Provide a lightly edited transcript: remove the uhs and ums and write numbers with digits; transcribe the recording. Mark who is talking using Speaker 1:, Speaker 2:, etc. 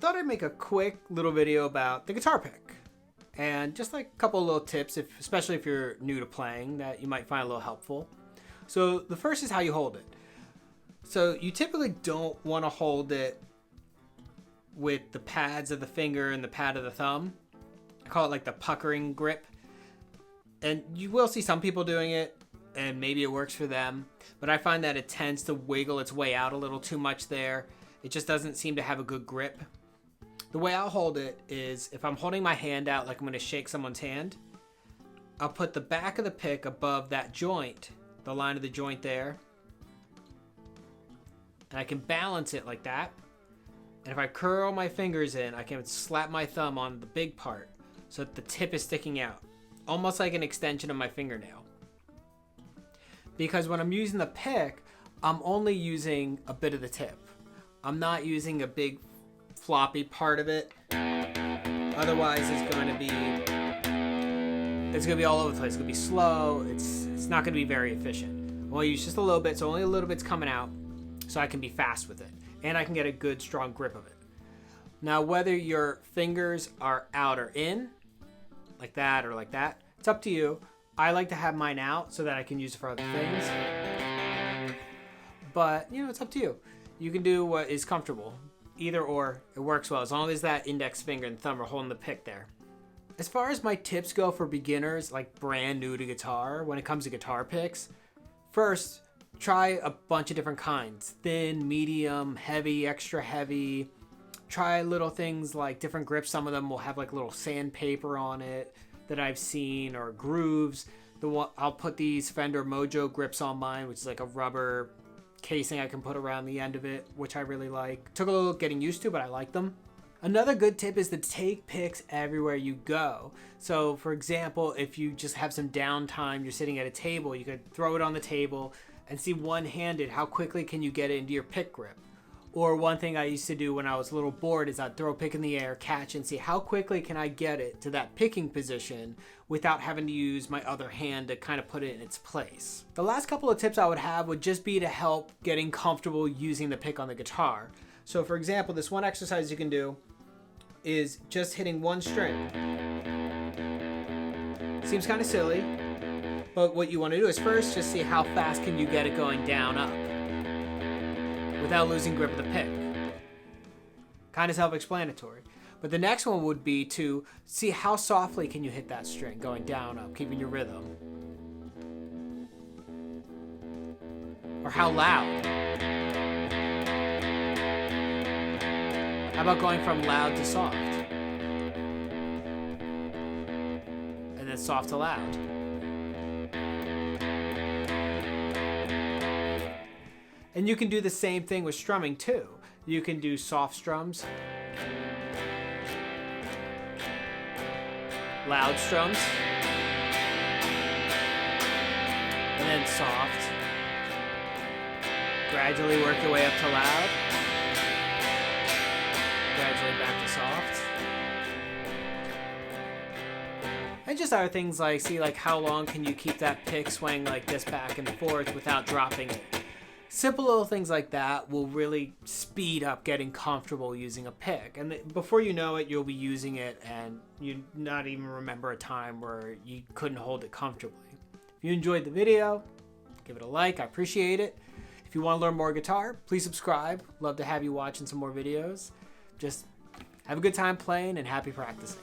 Speaker 1: thought I'd make a quick little video about the guitar pick. And just like a couple of little tips, especially if you're new to playing, that you might find a little helpful. So the first is how you hold it. So you typically don't want to hold it with the pads of the finger and the pad of the thumb. I call it like the puckering grip. And you will see some people doing it, and maybe it works for them. But I find that it tends to wiggle its way out a little too much there. It just doesn't seem to have a good grip. The way I'll hold it is, if I'm holding my hand out like I'm going to shake someone's hand, I'll put the back of the pick above that joint, the line of the joint there. And I can balance it like that. And if I curl my fingers in, I can slap my thumb on the big part so that the tip is sticking out, almost like an extension of my fingernail. Because when I'm using the pick, I'm only using a bit of the tip. I'm not using a big floppy part of it. Otherwise, it's going to be all over the place. It's going to be slow. It's not going to be very efficient. I'll use just a little bit, so only a little bit's coming out, so I can be fast with it, and I can get a good strong grip of it. Now, whether your fingers are out or in, like that or like that, it's up to you. I like to have mine out so that I can use it for other things. But, it's up to you. You can do what is comfortable. Either or, it works well, as long as that index finger and thumb are holding the pick there. As far as my tips go for beginners, like brand new to guitar, when it comes to guitar picks, first, try a bunch of different kinds. Thin, medium, heavy, extra heavy. Try little things like different grips. Some of them will have like little sandpaper on it that I've seen, or grooves. I'll put these Fender Mojo grips on mine, which is like a rubber casing I can put around the end of it, which I really like. Took a little getting used to, but I like them. Another good tip is to take picks everywhere you go. So for example, if you just have some downtime, you're sitting at a table, you could throw it on the table and see one-handed how quickly can you get it into your pick grip. Or one thing I used to do when I was a little bored is I'd throw a pick in the air, catch, and see how quickly can I get it to that picking position without having to use my other hand to kind of put it in its place. The last couple of tips I would have would just be to help getting comfortable using the pick on the guitar. So for example, this one exercise you can do is just hitting one string. Seems kind of silly, but what you want to do is first just see how fast can you get it going down up without losing grip of the pick. Kind of self-explanatory. But the next one would be to see how softly can you hit that string going down up, keeping your rhythm. Or how loud. How about going from loud to soft? And then soft to loud. And you can do the same thing with strumming too. You can do soft strums, loud strums, and then soft. Gradually work your way up to loud. Gradually back to soft. And just other things like, see like how long can you keep that pick swaying like this back and forth without dropping it. Simple little things like that will really speed up getting comfortable using a pick. And before you know it, you'll be using it and you not even remember a time where you couldn't hold it comfortably. If you enjoyed the video, give it a like. I appreciate it. If you want to learn more guitar, please subscribe. Love to have you watching some more videos. Just have a good time playing and happy practicing.